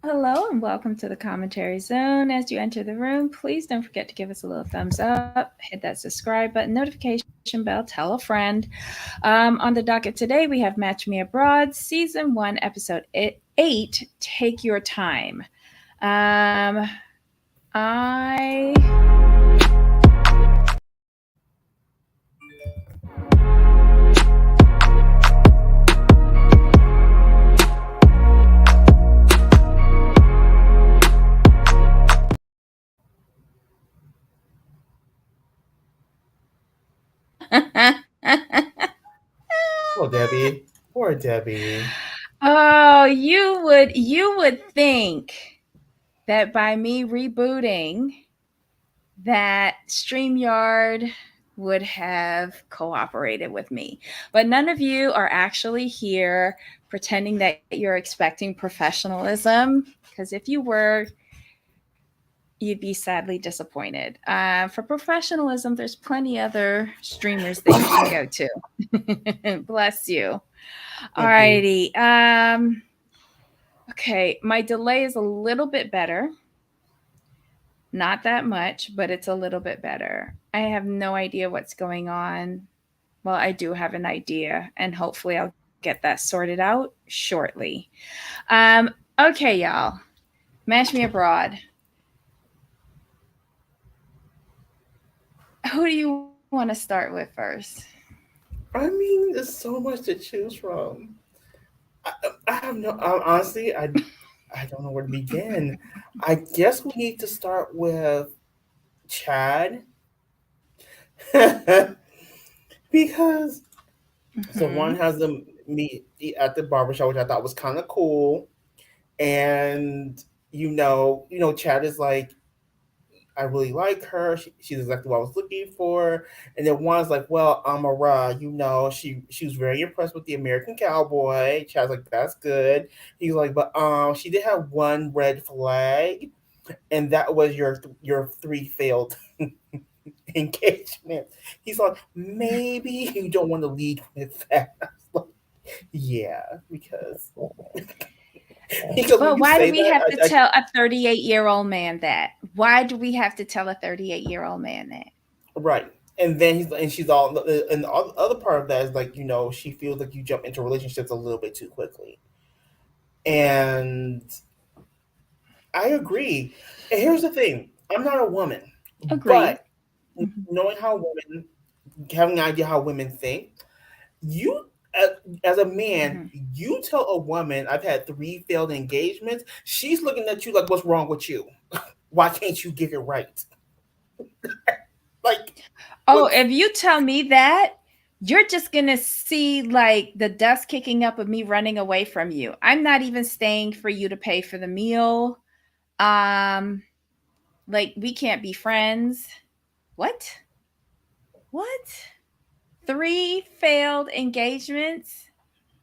hello, and welcome to the commentary zone. As you enter the room, please don't forget to give us a little thumbs up, hit that subscribe button, notification bell, tell a friend. On the docket today, we have Match Me Abroad, Season 1, Episode 8, Take Your Time. Um, I. Poor Debbie. Poor Debbie. Oh, you would think that by me rebooting that StreamYard would have cooperated with me. But none of you are actually here pretending that you're expecting professionalism. Because if you were, you'd be sadly disappointed. For professionalism, there's plenty other streamers that you can go to. Bless you. Thank you. Alrighty. Okay, my delay is a little bit better. Not that much, but it's a little bit better. I have no idea what's going on. Well, I do have an idea, and hopefully, I'll get that sorted out shortly. Um, okay, y'all. Mash Me Abroad. Who do you want to start with first? I mean, there's so much to choose from. I have no. Honestly, I don't know where to begin. I guess we need to start with Chad because so Mm-hmm. one has them meet at the barbershop, which I thought was kind of cool, and Chad is like, I really like her. She's exactly what I was looking for. And then one's like, well, Amara, she was very impressed with the American Cowboy. Chad's like, that's good. He's like, but she did have one red flag, and that was your three failed engagements. He's like, maybe you don't want to lead with that. Like, yeah, because when But you why do say we that, have to tell a 38-year-old man that? Why do we have to tell a 38-year-old man that? right. And then she's all, and the other part of that is like, she feels like you jump into relationships a little bit too quickly. And I agree. And here's the thing, I'm not a woman, Agreed. but knowing how women, having an idea how women think, you, as a man, Mm-hmm. you tell a woman, I've had three failed engagements, she's looking at you like, what's wrong with you? Why can't you get it right? Like, Oh, what's, if you tell me that, you're just gonna see like the dust kicking up of me running away from you. I'm not even staying for you to pay for the meal. Um, like we can't be friends. What? What? Three failed engagements?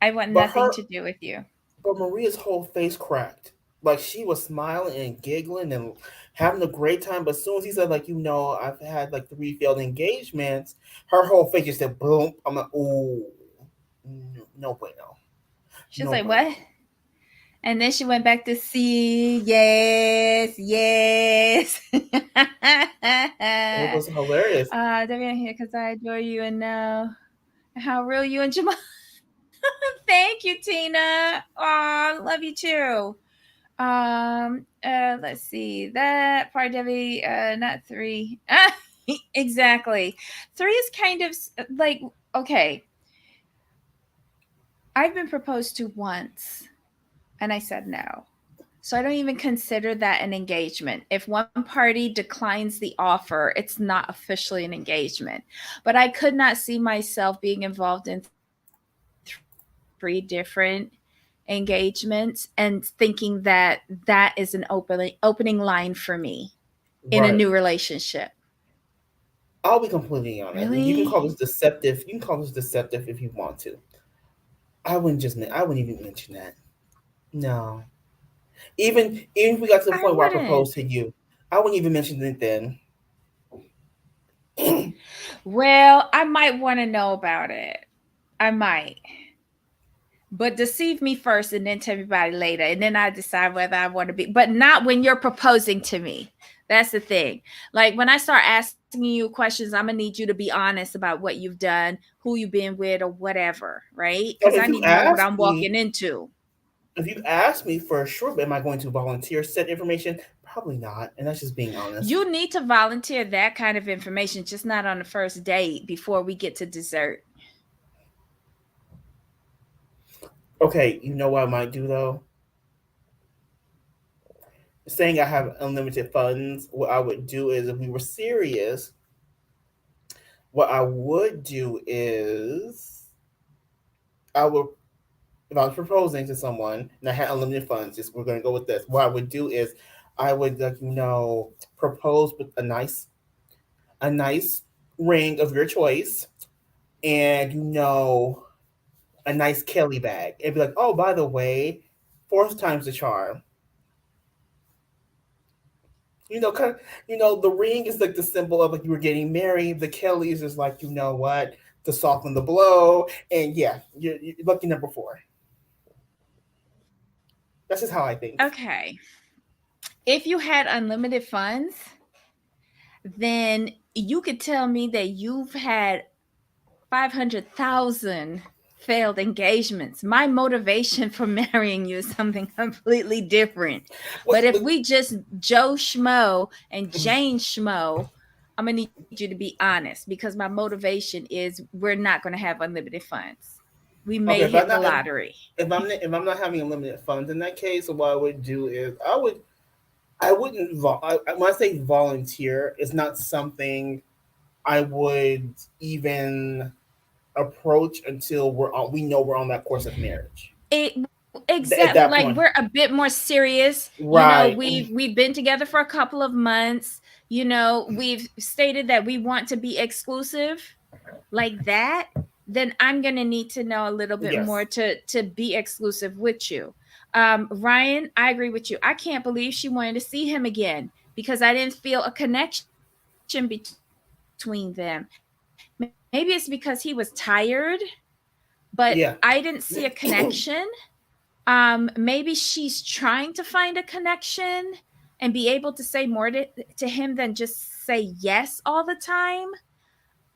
I want but nothing her, to do with you. but Maria's whole face cracked. Like she was smiling and giggling and having a great time. But as soon as he said, like, I've had like three failed engagements, her whole face just said boom. I'm like, ooh, no bueno. She was No like, "What?" bueno. And then she went back to see, yes, yes. It was hilarious. They're here because I adore you and know how real you and Jamal. Thank you, Tina. Aw, love you too. Let's see that part of it. Not three. Exactly. Three is kind of like okay. I've been proposed to once, and I said no. So I don't even consider that an engagement. If one party declines the offer, it's not officially an engagement. But I could not see myself being involved in three different engagements and thinking that that is an opening line for me in a new Right. relationship. I'll be completely honest. And you Really? can call this deceptive. You can call this deceptive if you want to. I wouldn't even mention that. No. Even if we got to the I point where I wouldn't. proposed to you, I wouldn't even mention it then. Well, I might want to know about it. I might. but deceive me first and then tell me about it later. And then I decide whether I want to be, but not when you're proposing to me. That's the thing. Like when I start asking you questions, I'm gonna need you to be honest about what you've done, who you've been with, or whatever, right? Because I If need you to know what ask I'm me, walking into. if you ask me for sure, but am I going to volunteer said information? Probably not, and that's just being honest. You need to volunteer that kind of information, just not on the first date before we get to dessert. Okay, you know what I might do though? Saying I have unlimited funds, what I would do is if we were serious, what I would do is I would if I was proposing to someone and I had unlimited funds, just we're gonna go with this. What I would do is I would propose with a nice ring of your choice and a nice Kelly bag and be like, oh, by the way, fourth time's the charm. Kind of, the ring is like the symbol of like you were getting married. The Kellys is like, you know what, to soften the blow. And yeah, you're lucky number four. That's just how I think. Okay. If you had unlimited funds, then you could tell me that you've had 500,000 failed engagements. My motivation for marrying you is something completely different. What, But if we just Joe Schmo and mhm. Jane Schmo, I'm going to need you to be honest because my motivation is we're not going to have unlimited funds. We Okay, may hit the lottery. if I'm not having unlimited funds in that case, what I would do is I wouldn't when I say volunteer, it's not something I would even approach until we know we're on that course of marriage. It At exactly, that like point, we're a bit more serious. right? We've been together for a couple of months. We've stated that we want to be exclusive like that. Then I'm going to need to know a little bit more Yes. to be exclusive with you. Ryan, I agree with you. I can't believe she wanted to see him again because I didn't feel a connection between them. Maybe it's because he was tired, but I Yeah. didn't see a connection. Maybe she's trying to find a connection and be able to say more to him than just say yes all the time.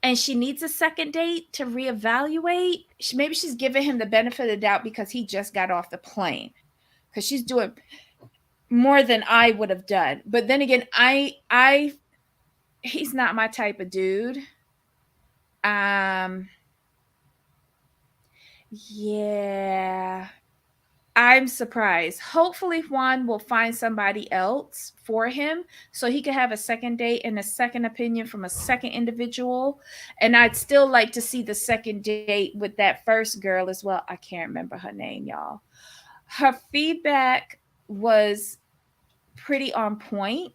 And she needs a second date to reevaluate. Maybe she's giving him the benefit of the doubt because he just got off the plane. Because she's doing more than I would have done. But then again, he's not my type of dude. Um, yeah. I'm surprised. Hopefully, Juan will find somebody else for him so he could have a second date and a second opinion from a second individual. And I'd still like to see the second date with that first girl as well. I can't remember her name, y'all. Her feedback was pretty on point.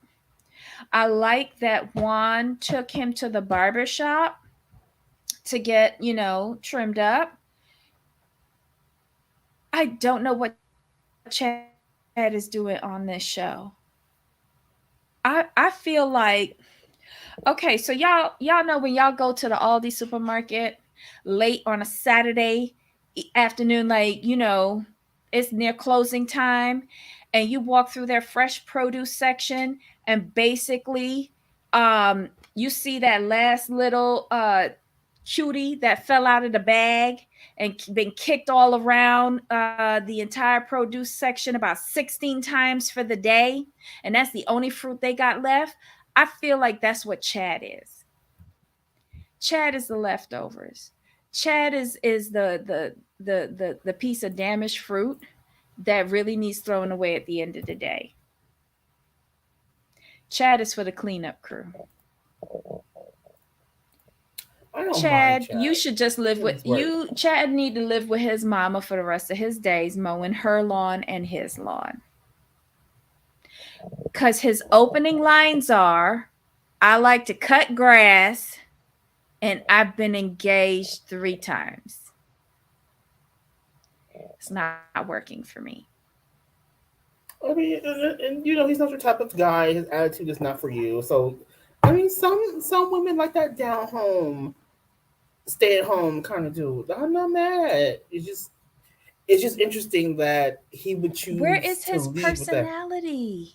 I like that Juan took him to the barber shop to get, trimmed up. I don't know what Chad is doing on this show. I feel like okay, so y'all know when y'all go to the Aldi supermarket late on a Saturday afternoon, like it's near closing time, and you walk through their fresh produce section, and basically, you see that last little cutie that fell out of the bag and been kicked all around the entire produce section about 16 times for the day, and that's the only fruit they got left. I feel like that's what Chad is. Chad is the leftovers. Chad is the piece of damaged fruit that really needs thrown away at the end of the day. Chad is for the cleanup crew. I don't mind Chad, you Chad. should just live with It's work. you. Chad need to live with his mama for the rest of his days, mowing her lawn and his lawn. Because his opening lines are, I like to cut grass and I've been engaged 3 times. It's not working for me. I mean, he's not your type of guy. His attitude is not for you. So, I mean, some women like that down home, stay at home kind of dude. I'm not mad. It's just it's just interesting that he would Where choose is to his lead with that. personality?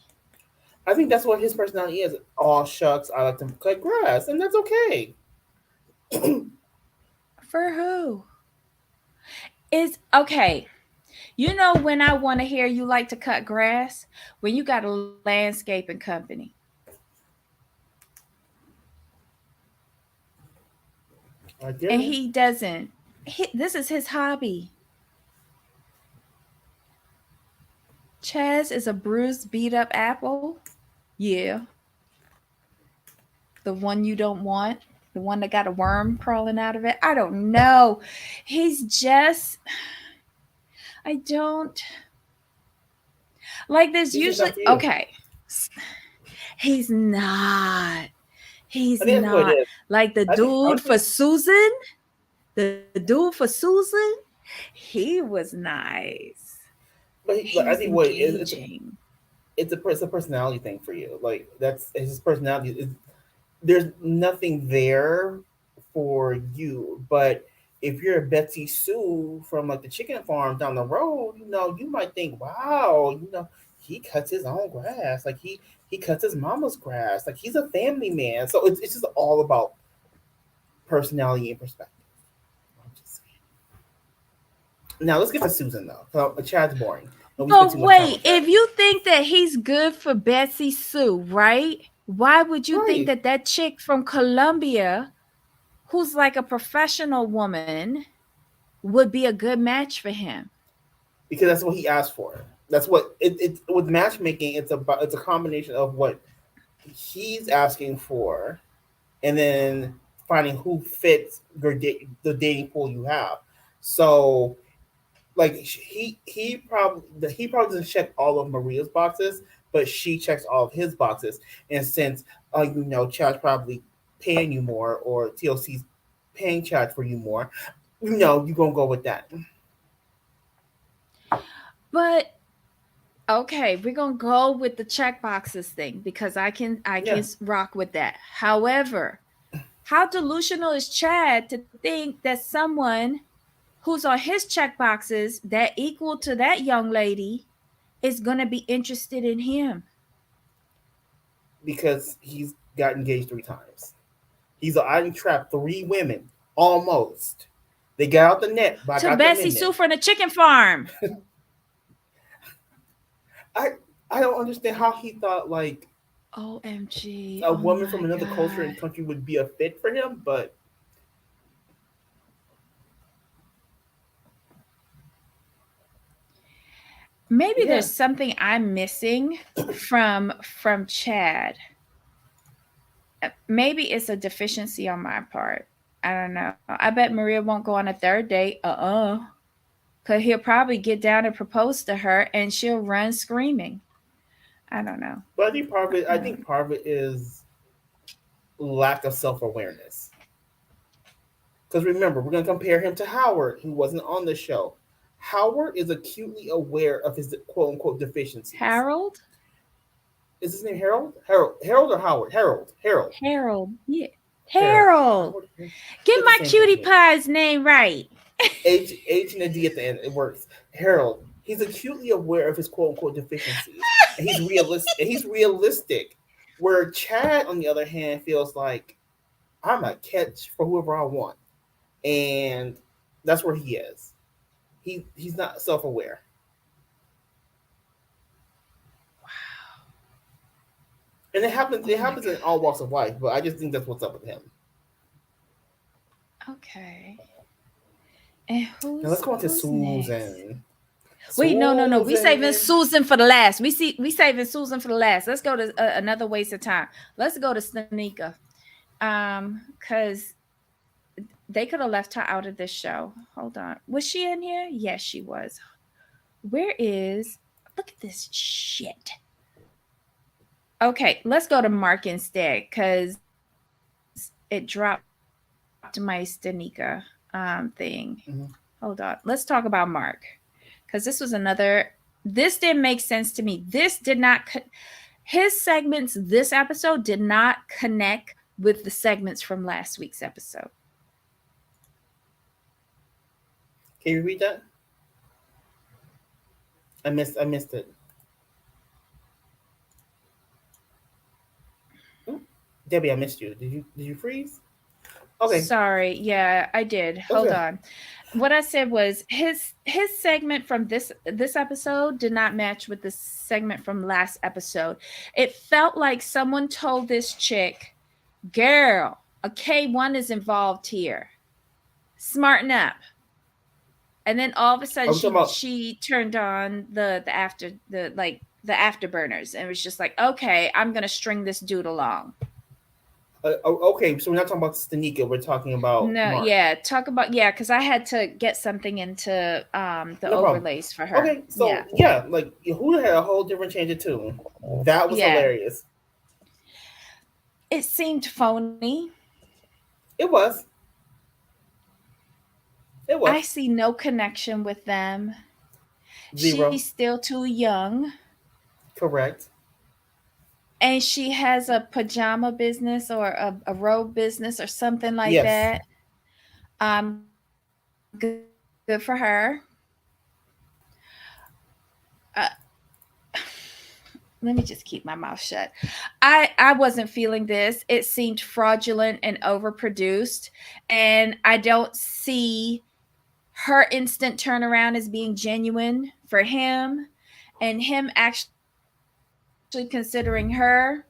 I think that's what his personality is. All shucks, I like to cut grass, and that's okay. For who? Is okay. You know when I want to hear you like to cut grass? When you got a landscaping company. I And get it. he doesn't. This is his hobby. Chaz is a bruised, beat up apple. Yeah. The one you don't want. The one that got a worm crawling out of it. I don't know. He's just. I don't. Like there's He's just usually. not for you. Okay. He's not. He's I think that's what it not. is. Like the I think dude for honestly, Susan. The dude for Susan. He was nice. He but I was think what it is, engaging. it's a personality thing for you. Like that's it's his personality. There's nothing there for you. But if you're a Betsy Sue from like the chicken farm down the road, you might think, wow, he cuts his own grass. Like he cuts his mama's grass. Like he's a family man. So it's just all about personality and perspective. I'm just saying. Now let's get to Susan though. Chad's boring. And we spent But too much time wait, on Chad. if you think that he's good for Betsy Sue, right? Why would you think Right. that that chick from Colombia, who's like a professional woman, would be a good match for him? Because that's what he asked for. That's what it with matchmaking. It's a combination of what he's asking for, and then finding who fits the dating pool you have. So like he probably doesn't check all of Maria's boxes, but she checks all of his boxes. And since Chad's probably paying you more, or TLC's paying Chad for you more, you're gonna go with that. But okay, we're gonna go with the check boxes thing because I can Yeah, rock with that. However, how delusional is Chad to think that someone who's on his check boxes that equal to that young lady is gonna be interested in him? because he's got engaged 3 times. I trapped 3 women almost. They got out the net, but I To got them Bessie in there. Sue from the chicken farm. I I don't understand how he thought like OMG. a Oh woman from my another culture God. and country would be a fit for him, but Maybe yeah. there's something I'm missing from Chad. Maybe it's a deficiency on my part. I don't know. I bet Maria won't go on a third date. Cause he'll probably get down and propose to her and she'll run screaming. I don't know. But I think part of it, I I don't think part of it is lack of self awareness. Because remember, we're gonna compare him to Howard, who wasn't on the show. Howard is acutely aware of his quote unquote deficiencies. Harold? Is his name Harold? Harold or Howard? Harold. Harold. Yeah. Harold. Harold. Howard. Get They're the my same thing cutie to me. pie's name right. H and a D at the end. It works. Harold. He's acutely aware of his quote unquote deficiencies, and he's realistic. Where Chad, on the other hand, feels like I'm a catch for whoever I want, and that's where he is. He's not self aware, and it happens. Oh It my happens in all walks of life. But I just think that's what's up with him. God. Okay. And Now let's go on to who's next? Susan. Wait, no. We saving Susan. Susan for the last. We saving Susan for the last. Let's go to another waste of time. Let's go to Stanika. Cuz they could have left her out of this show. Hold on. Was she in here? Yes, she was. Where is Look at this shit. Okay, let's go to Mark instead cuz it dropped my Stanika thing. Mm-hmm. Hold on. Let's talk about Mark cuz this didn't make sense to me. This did not his segments this episode did not connect with the segments from last week's episode. Can you read that? I missed it. Oop, Debbie, I missed you. Did you freeze? Okay, Sorry. Yeah, I did. that's Hold good. on. What I said was his segment from this episode did not match with the segment from last episode. It felt like someone told this chick, "Girl, a K1 is involved here. Smarten up." And then all of a sudden Are we talking about? she turned on the afterburners and was just like, "Okay, I'm going to string this dude along." Okay, so we're not talking about Stanika. We're talking about No, Mark. yeah, talk about yeah, because I had to get something into the No problem. overlays for her. Okay, Yeah, so yeah, like who had a whole different change of tune. That was yeah. hilarious. It seemed phony. It was. It I was. see no connection with them. She's Zero. still too young, Correct. and she has a pajama business or a robe business or something like Yes. that. Good for her. Uh, Let me just keep my mouth shut. I wasn't feeling this. It seemed fraudulent and overproduced, and I don't see her instant turnaround as being genuine for him, and him actually considering her.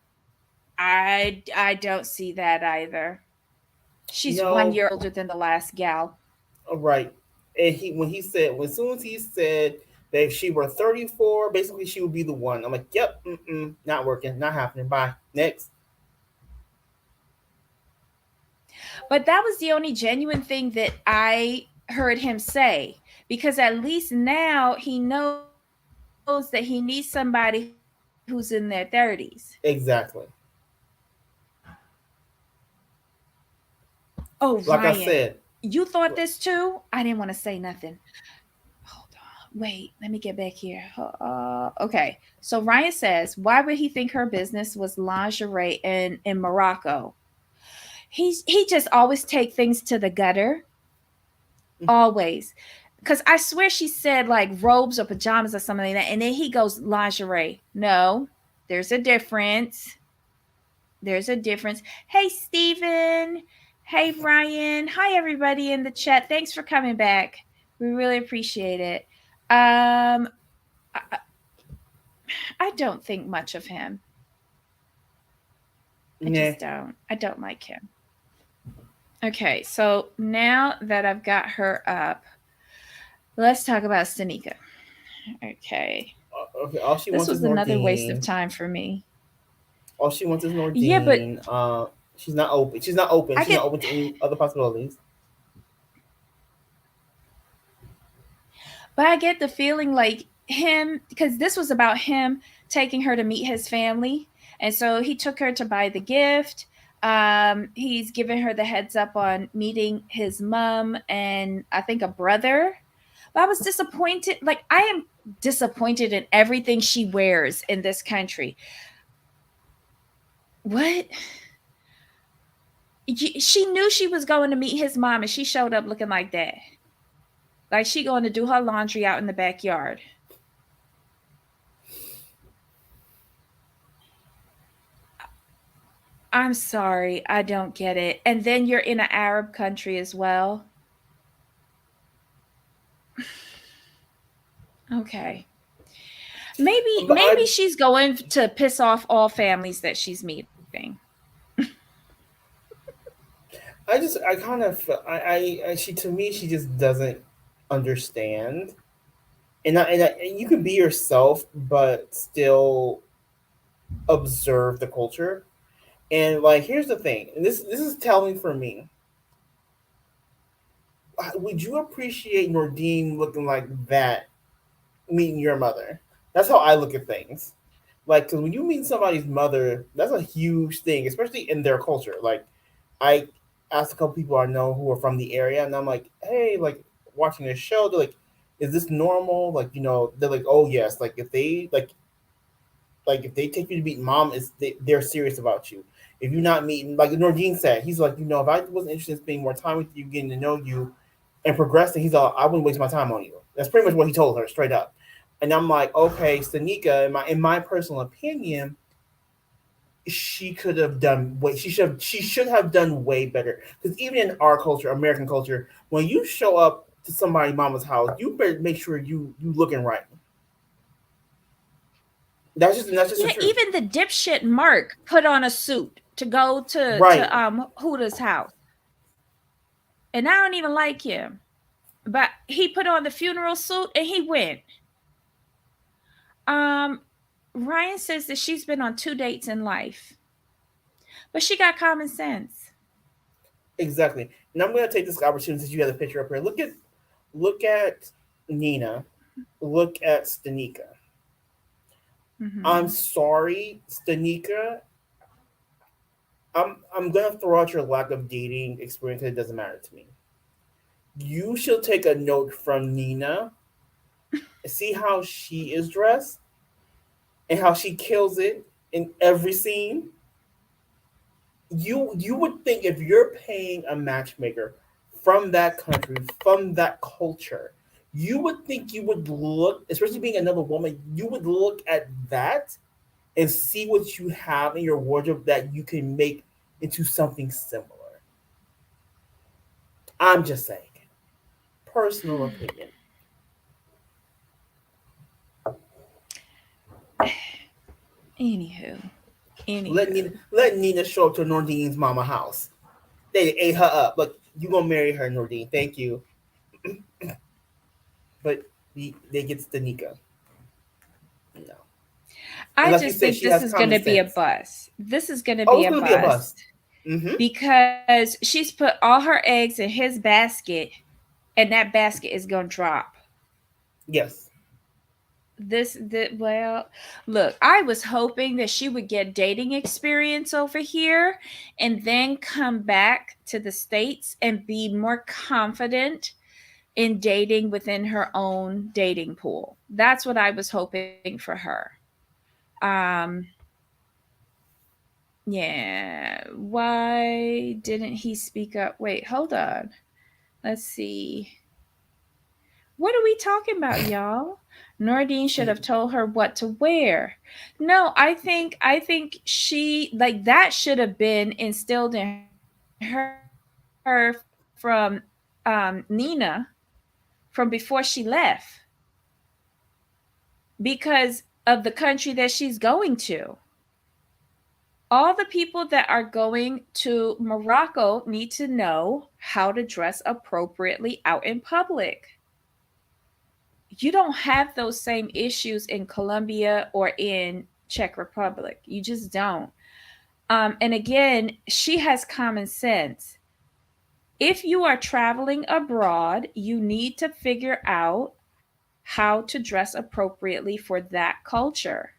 I don't see that either. She's 1 year You older know, than the last gal. right. And when he said, as soon as he said that if she were 34, basically she would be the one. I'm like, yep, not working, not happening. Bye. Next. But that was the only genuine thing that I heard him say, because at least now he knows that he needs somebody who's in their 30s. Exactly. Oh, Ryan, Like I said, you thought this too? I didn't want to say nothing. Hold on. Wait, let me get back here. Okay. So Ryan says, why would he think her business was lingerie in Morocco? He just always take things to the gutter. Always. Because I swear she said like robes or pajamas or something like that. And then he goes lingerie. No, there's a difference. There's a difference. Hey, Steven. Hey, Ryan. Hi, everybody in the chat. Thanks for coming back. We really appreciate it. I, I don't think much of him. I nah. just don't. I don't like him. Okay, so now that I've got her up, let's talk about Stanika. Okay. Okay, all she This wants is was another waste of Nordine. time for me. All she wants is Yeah, but Nordine. She's not open. She's not open. I She's not get open to any other possibilities. but I get the feeling like him, because this was about him taking her to meet his family. And so he took her to buy the gift. He's given her the heads up on meeting his mom and I think a brother. But I was disappointed. Like, I am disappointed in everything she wears in this country. What? She knew she was going to meet his mom and she showed up looking like that. Like she going to do her laundry out in the backyard. I'm sorry, I don't get it. And then you're in an Arab country as well. Okay. But Maybe she's going to piss off all families that she's meeting. I kind of, she to me, she just doesn't understand. And you can be yourself, but still observe the culture. And like, here's the thing. And this is telling for me. Would you appreciate Nordine looking like that meeting your mother? That's how I look at things. Like, because when you meet somebody's mother, that's a huge thing, especially in their culture. Like, I asked a couple people I know who are from the area, and I'm like, hey, like, watching this show, they're like, is this normal? Like, they're like, oh yes. Like, if they take you to meet mom, they're serious about you. If you're not meeting, like Nordine said, he's like, if I wasn't interested in spending more time with you, getting to know you, and progressing, he's all, I wouldn't waste my time on you. That's pretty much what he told her straight up. And I'm like, okay, Stanika, in my personal opinion, she could have done way she should have done way better. Because even in our culture, American culture, when you show up to somebody's mama's house, you better make sure you looking right. That's just the Yeah, truth. even the dipshit Mark put on a suit to go to Right. Huda's house. And I don't even like him. But he put on the funeral suit and he went. Um Ryan says that she's been on 2 dates in life, but she got common sense. Exactly. And I'm gonna take this opportunity since you have the picture up here. Look at Nina. Look at Stanika. I'm Hmm. sorry, Stanika. I'm gonna throw out your lack of dating experience. It doesn't matter to me. You should take a note from Nina. See how she is dressed and how she kills it in every scene. You would think if you're paying a matchmaker from that country, from that culture, you would think you would look, especially being another woman, you would look at that and see what you have in your wardrobe that you can make into something similar. I'm just saying, personal opinion. Anywho, Let Nina anywho. let Nina show up to Nordine's mama house. They ate her up. Look, you gonna marry her, Nordine? Thank you. But they get Stanika. No, and I like you just said, think she this has is going common to be a sense. bust. This is going to Oh, be it's a gonna be a bust. bust Mm-hmm. because she's put all her eggs in his basket, and that basket is going to drop. Yes. Well, look, I was hoping that she would get dating experience over here and then come back to the States and be more confident in dating within her own dating pool. That's what I was hoping for her. Um, yeah. Why didn't he speak up? Wait, hold on. Let's see. What are we talking about, y'all? Nordine should have told her what to wear. No, I think she like that should have been instilled in her from Nina from before she left because of the country that she's going to. All the people that are going to Morocco need to know how to dress appropriately out in public. You don't have those same issues in Colombia or in Czech Republic. You just don't. And again, she has common sense. If you are traveling abroad, you need to figure out how to dress appropriately for that culture.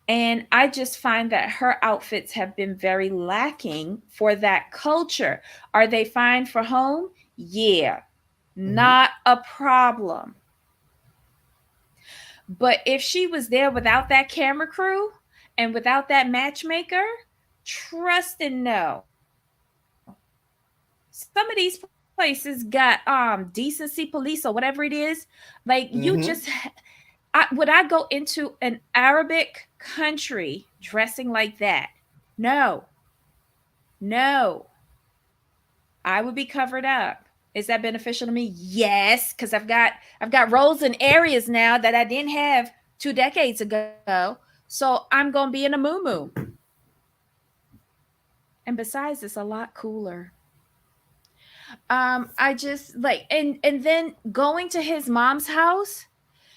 And I just find that her outfits have been very lacking for that culture. Are they fine for home? Yeah, Mm-hmm. not a problem. But if she was there without that camera crew and without that matchmaker, trust and know. Some of these places got decency police or whatever it is. Like you just Mm-hmm. would I go into an Arabic country dressing like that? No. No. I would be covered up. Is that beneficial to me? Yes, because I've got roles in areas now that I didn't have 2 decades ago. So I'm gonna be in a moo. And besides, it's a lot cooler. I just like and then going to his mom's house,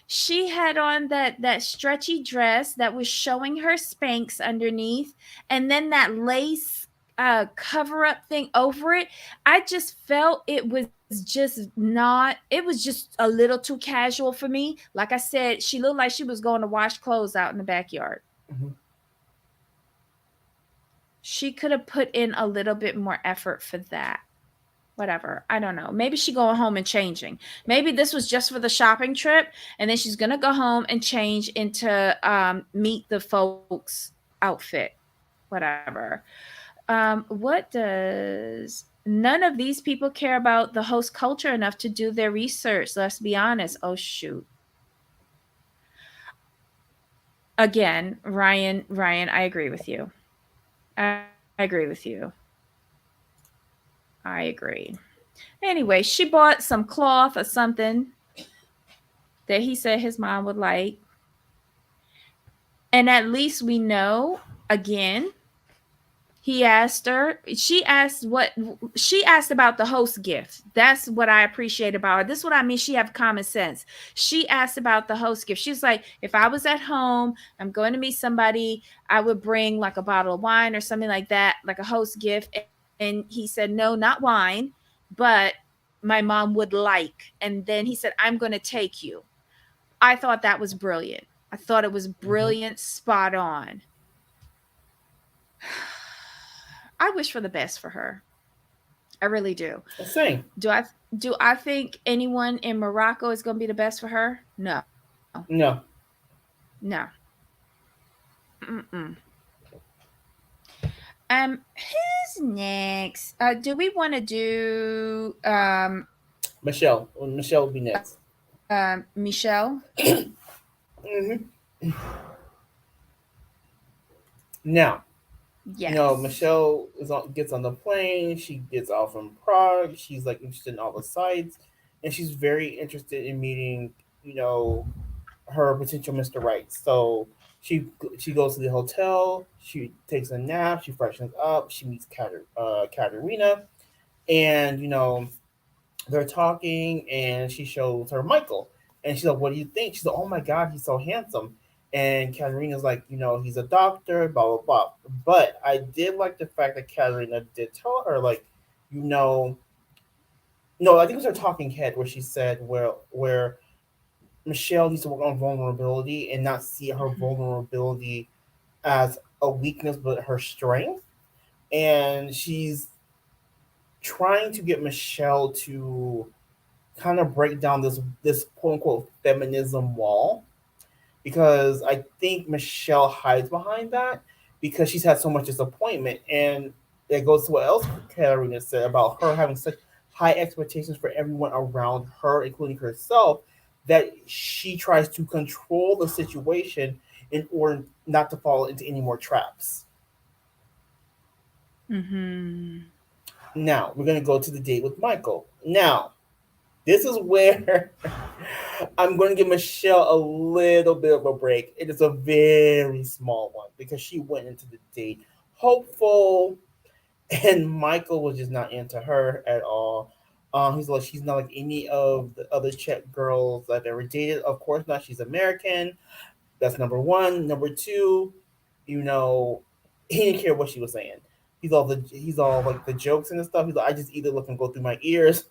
she had on that stretchy dress that was showing her Spanx underneath, and then that lace cover up thing over it. I just felt it was just not, it was just a little too casual for me. Like I said, she looked like she was going to wash clothes out in the backyard. Mm-hmm. She could have put in a little bit more effort for that. Whatever, I don't know, maybe she going home and changing. Maybe this was just for the shopping trip, and then she's gonna go home and change into meet the folks outfit. Whatever. What does None of these people care about the host culture enough to do their research, let's be honest. Oh shoot. again, Ryan, I agree with you. I agree with you. I agree. Anyway, she bought some cloth or something that he said his mom would like. And at least we know, again, he asked her, she asked about the host gift. That's what I appreciate about her. This is what I mean. She have common sense. She asked about the host gift. She's like, if I was at home, I'm going to meet somebody, I would bring like a bottle of wine or something like that, like a host gift. And he said, no, not wine, but my mom would like. And then he said, I'm going to take you. I thought that was brilliant. I thought it was Mm-hmm. brilliant, spot on. I wish for the best for her. I really do. Same. Do I do I think anyone in Morocco is going to be the best for her? No. No. No. Mm-mm. Who's next? Do we want to do Michelle. Michelle will be next. Michelle? Hmm. Now, Yes. Michelle gets on the plane. She gets off from Prague. She's like interested in all the sites, and she's very interested in meeting, you know, her potential Mr. Right. So she she goes to the hotel. She takes a nap. She freshens up. She meets Katerina, and they're talking, and she shows her Michael, and she's like, "What do you think?" She's like, "Oh my God, he's so handsome." And Katerina's like, he's a doctor, blah blah blah. But I did like the fact that Katerina did tell her, like, you know, no, I think it was her talking head where she said where Michelle needs to work on vulnerability and not see her Mhm. vulnerability as a weakness, but her strength. And she's trying to get Michelle to kind of break down this quote unquote feminism wall, because I think Michelle hides behind that because she's had so much disappointment, and it goes to what else Katarina said about her having such high expectations for everyone around her, including herself, that she tries to control the situation in order not to fall into any more traps. Mhm. Now we're gonna go to the date with Michael. Now this is where I'm going to give Michelle a little bit of a break. It is a very small one because she went into the date hopeful, and Michael was just not into her at all. He's like, she's not like any of the other Czech girls I've ever dated. Of course not. She's American. That's number one. Number two, you know, he didn't care what she was saying. He's all like the jokes and stuff. He's like, I just either look and go through my ears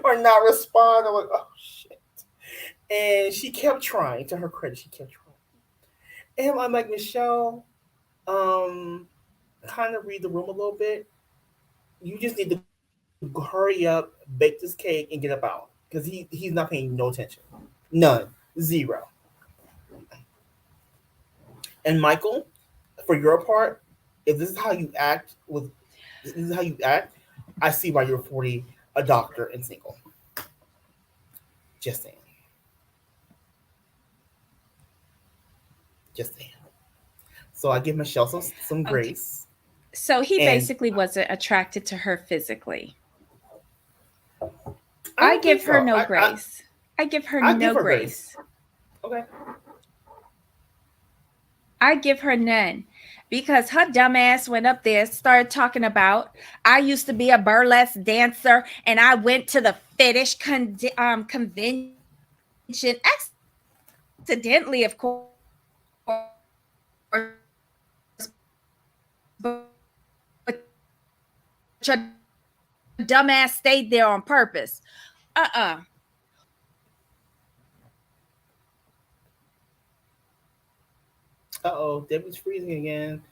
or not respond. I'm like, oh shit. And she kept trying. To her credit, she kept trying. And I'm like, Michelle, um, kind of read the room a little bit. You just need to hurry up, bake this cake, and get up out because he's not paying no attention, none, zero. And Michael, for your part, if this is how you act with, this is how you act, I see why you're 40, a doctor, and single. Just saying, just saying. So I give Michelle some Okay. grace, So he and basically wasn't attracted to her physically. I I don't think give her so. no grace. I give her I give no her grace. grace. Okay. I give her none because her dumb ass went up there, started talking about, I used to be a burlesque dancer and I went to the fetish convention accidentally, of course, but your dumb ass stayed there on purpose. Uh-uh. Uh-oh, Debbie's freezing again.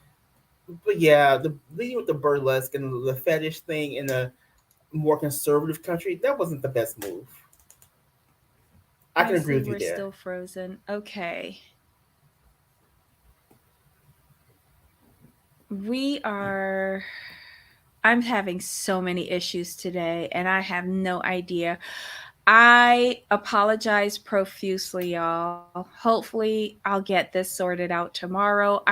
But yeah, the leading with the burlesque and the fetish thing in a more conservative country, that wasn't the best move. I I can agree see with you we're there. still frozen. Okay. We are I'm having so many issues today and I have no idea. I apologize profusely, y'all. Hopefully, I'll get this sorted out tomorrow.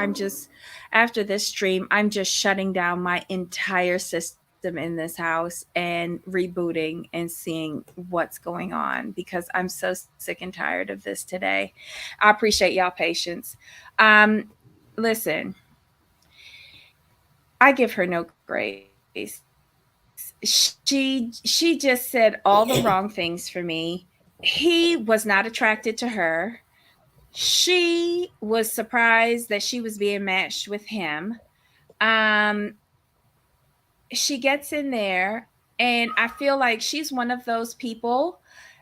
After this stream, I'm just shutting down my entire system in this house and rebooting and seeing what's going on because I'm so sick and tired of this today. I appreciate y'all patience. Um, Listen, I give her no grace. She just said all the wrong things for me. He was not attracted to her. She was surprised that she was being matched with him. Um, she gets in there, and I feel like she's one of those people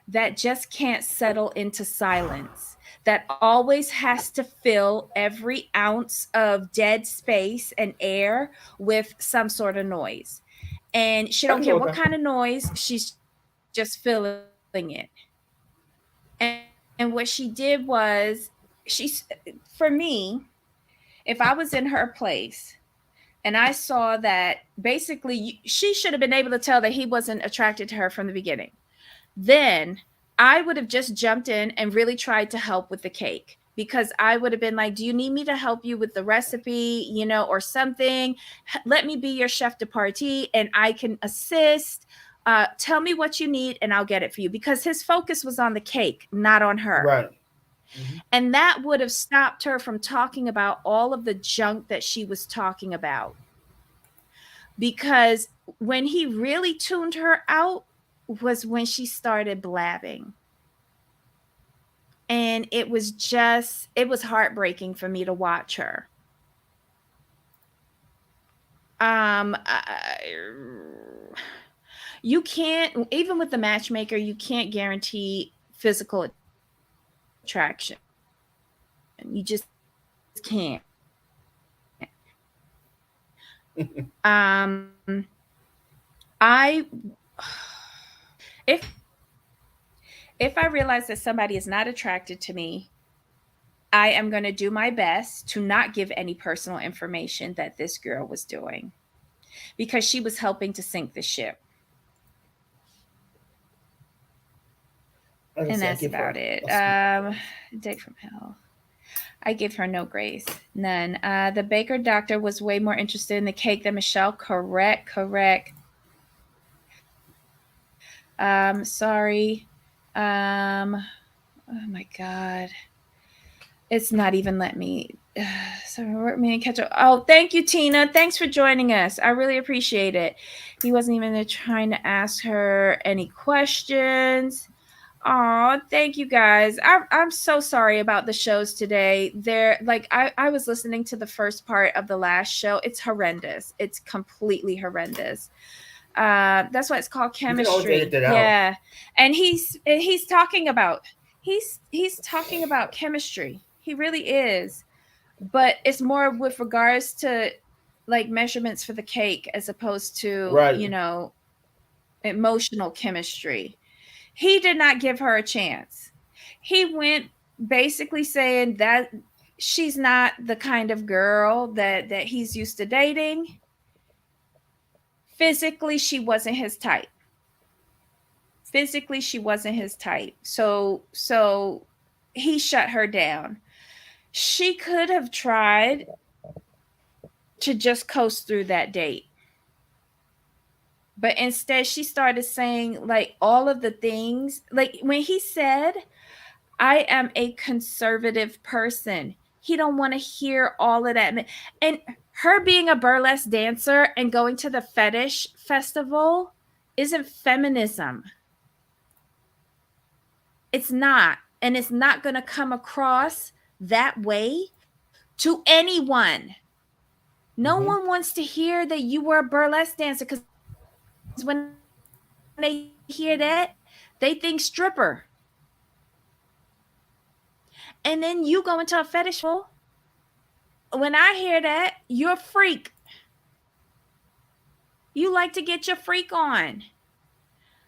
that just can't settle into silence, that always has to fill every ounce of dead space and air with some sort of noise. And she I don't can care go with what that. kind of noise, she's just filling it. And what she did was, for me, if I was in her place and I saw that basically she should have been able to tell that he wasn't attracted to her from the beginning, then I would have just jumped in and really tried to help with the cake, because I would have been like, do you need me to help you with the recipe, or something? Let me be your chef de partie and I can assist. Tell me what you need and I'll get it for you, because his focus was on the cake, not on her. Right. Mm-hmm. And that would have stopped her from talking about all of the junk that she was talking about. Because when he really tuned her out was when she started blabbing. And it was heartbreaking for me to watch her. You can't, even with the matchmaker, you can't guarantee physical attraction. You just can't. I if if I realize that somebody is not attracted to me, I am going to do my best to not give any personal information that this girl was doing, because she was helping to sink the ship. Like I And said, I that's give about her it. a small Date from hell. I give her no grace, none. The baker doctor was way more interested in the cake than Michelle. Correct, correct. Sorry. Oh my god, it's not even let me. So work me and catch up. Oh, thank you, Tina. Thanks for joining us. I really appreciate it. He wasn't even there trying to ask her any questions. Oh, thank you guys. I'm so sorry about the shows today. They're like, I was listening to the first part of the last show. It's horrendous. It's completely horrendous. That's why it's called You can always edit chemistry. that out. Yeah. And he's talking about chemistry. He really is. But it's more with regards to like measurements for the cake as opposed to, Right. emotional chemistry. He did not give her a chance. He went basically saying that she's not the kind of girl that he's used to dating. Physically, she wasn't his type. Physically, she wasn't his type. So he shut her down. She could have tried to just coast through that date. But instead she started saying like all of the things, like when he said, I am a conservative person. He don't want to hear all of that. And her being a burlesque dancer and going to the fetish festival isn't feminism. It's not. And it's not going to come across that way to anyone. No Mm-hmm. one wants to hear that you were a burlesque dancer, because when they hear that, they think stripper. And then you go into a fetish festival. When I hear that, you're a freak. You like to get your freak on.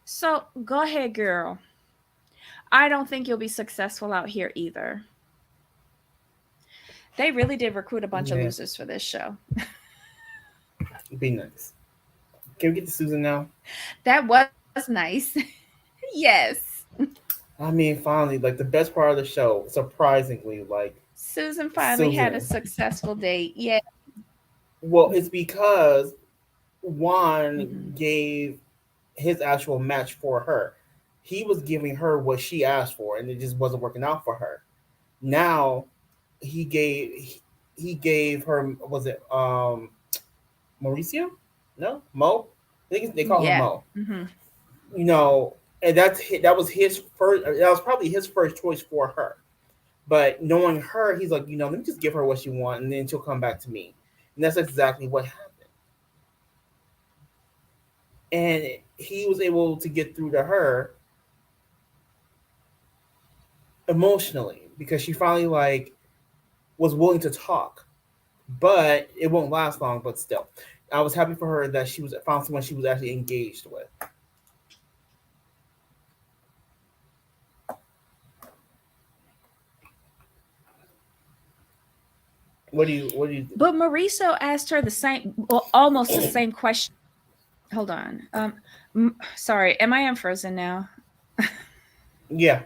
So go ahead, girl. I don't think you'll be successful out here either. They really did recruit a bunch of Yeah. losers for this show. Be nice. Can we get to Susan now? That was nice. Yes. I mean, finally, like the best part of the show, surprisingly, like Susan finally had a Susan. successful date. Yeah. Well, it's because Juan Hmm. gave his actual match for her. He was giving her what she asked for, and it just wasn't working out for her. Now he gave he gave her, was it Mauricio? No, Mo. I think they call him Yeah. Mo. Hmm. You know, and that was his first. That was probably his first choice for her. But knowing her, he's like, let me just give her what she wants, and then she'll come back to me. And that's exactly what happened. And he was able to get through to her emotionally because she finally like was willing to talk. But it won't last long. But still, I was happy for her that she was found someone she was actually engaged with. What do you? But Mauricio asked her the same, well, almost the same question. Hold on. Sorry, am I unfrozen now? Yeah,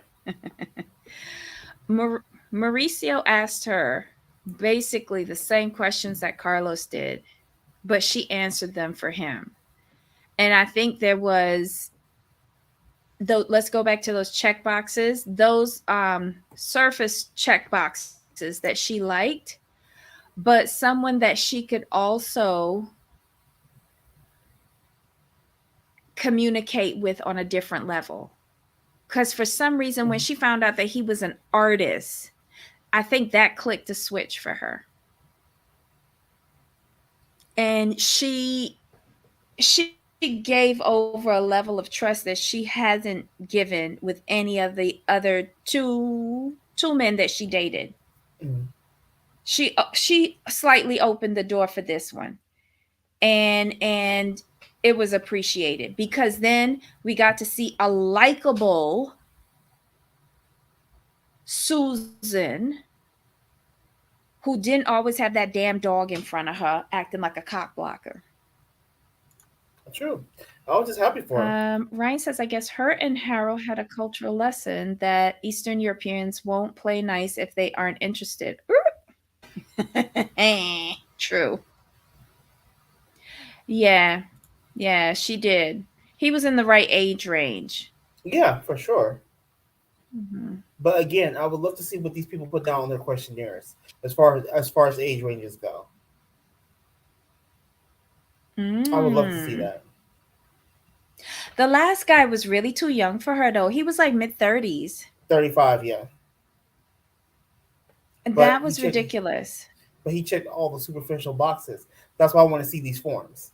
Mauricio asked her basically the same questions that Carlos did, but she answered them for him. And I think there was, though, let's go back to those check boxes, those surface check boxes that she liked, but someone that she could also communicate with on a different level. Because for some reason, when she found out that he was an artist, I think that clicked a switch for her. And she gave over a level of trust that she hasn't given with any of the other two men that she dated. mm-hmm. She slightly opened the door for this one, and it was appreciated because then we got to see a likable Susan who didn't always have that damn dog in front of her acting like a cock blocker. True. I was just happy for her. Ryan says, I guess her and Harold had a cultural lesson that Eastern Europeans won't play nice if they aren't interested. True. Yeah. Yeah, she did. He was in the right age range. Yeah, for sure. Hmm. But again, I would love to see what these people put down on their questionnaires as far as age ranges go. I would love to see Mm. that. The last guy was really too young for her, though. He was like mid 30s. 35, yeah. But That he was checked. ridiculous. But he checked all the superficial boxes. That's why I want to see these forms.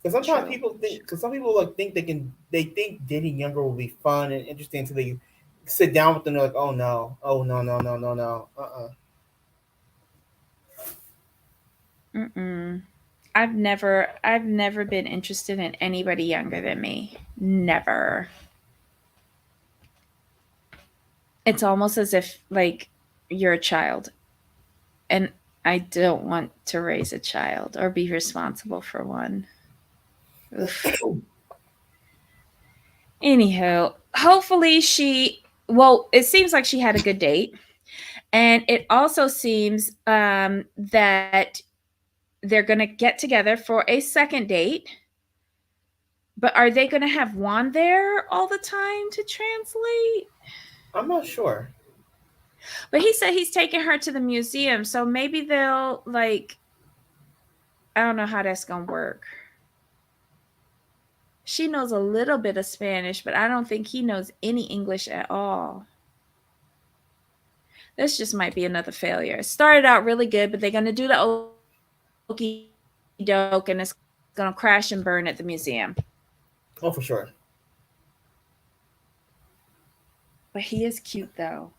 Because sometimes True. people think, because some people like they think dating younger will be fun and interesting until they sit down with them. They're like, oh no, no, no, no, no, Mm-mm. I've never been interested in anybody younger than me. Never. It's almost as if like you're a child and I don't want to raise a child or be responsible for one. Oof. Anyhow, hopefully well, it seems like she had a good date. And it also seems that they're going to get together for a second date. But are they going to have Juan there all the time to translate? I'm not sure. But he said he's taking her to the museum, so maybe they'll like, I don't know how that's going to work. She knows a little bit of Spanish, but I don't think he knows any English at all. This just might be another failure. It started out really good, but they're going to do the okey doke and it's going to crash and burn at the museum. Oh, for sure. But he is cute though.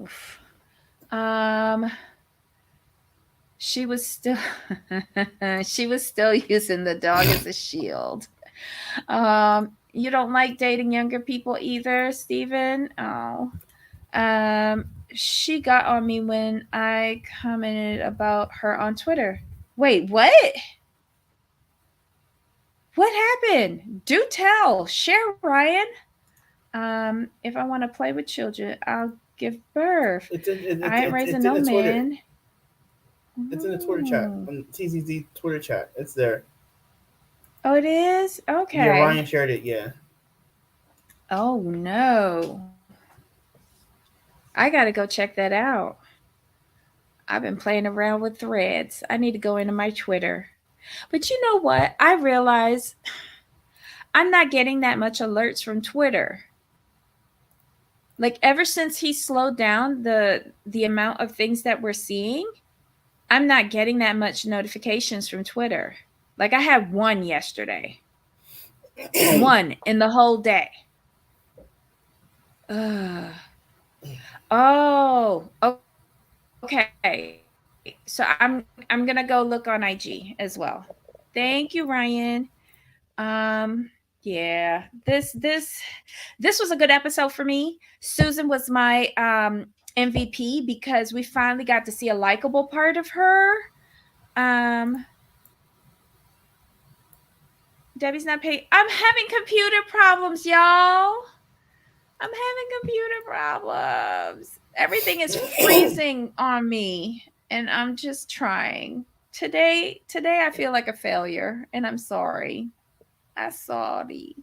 Oof. Um, she was still she was still using the dog as a shield. You don't like dating younger people either, Steven? Oh. Um, she got on me when I commented about her on Twitter. Wait, what? What happened? Do tell. Share, Ryan. If I want to play with children, I'll give birth. I ain't raising It's in no the Twitter. man. It's in the Twitter chat Ooh. on TZZ Twitter chat. It's there. Oh, it is? Yeah, Okay. Ryan shared it. Yeah. Oh, no. I got to go check that out. I've been playing around with threads. I need to go into my Twitter. But you know what? I realize I'm not getting that much alerts from Twitter. Like ever since he slowed down the amount of things that we're seeing, I'm not getting that much notifications from Twitter. Like I had one yesterday. One in the whole day. Ugh. Oh, okay. So I'm gonna go look on IG as well. Thank you, Ryan. Um, yeah, this was a good episode for me. Susan was my MVP because we finally got to see a likable part of her. Um, Debbie's not paying. I'm having computer problems, y'all. I'm having computer problems. Everything is freezing on me, and I'm just trying. Today I feel like a failure, and I'm sorry. I'm sorry.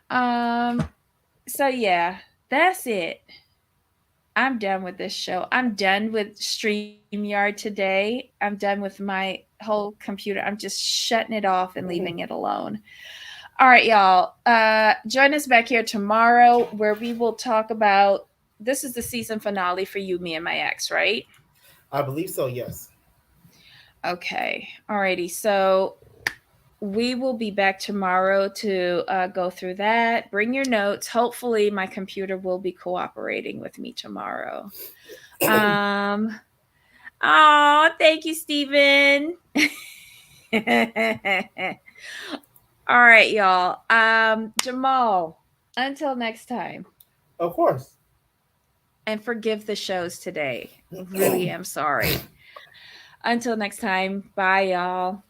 Um, so yeah, that's it. I'm done with this show. I'm done with StreamYard today. I'm done with my whole computer. I'm just shutting it off and leaving it alone. All right, y'all. Join us back here tomorrow where we will talk about this is the season finale for You, Me, and My Ex, right? I believe so. Yes. Okay. Alrighty. So we will be back tomorrow to go through that. Bring your notes. Hopefully, my computer will be cooperating with me tomorrow. Um. Oh, thank you, Stephen. All right, y'all. Jamal. Until next time, Of course. and forgive the shows today. Really am sorry. Until next time. Bye, y'all.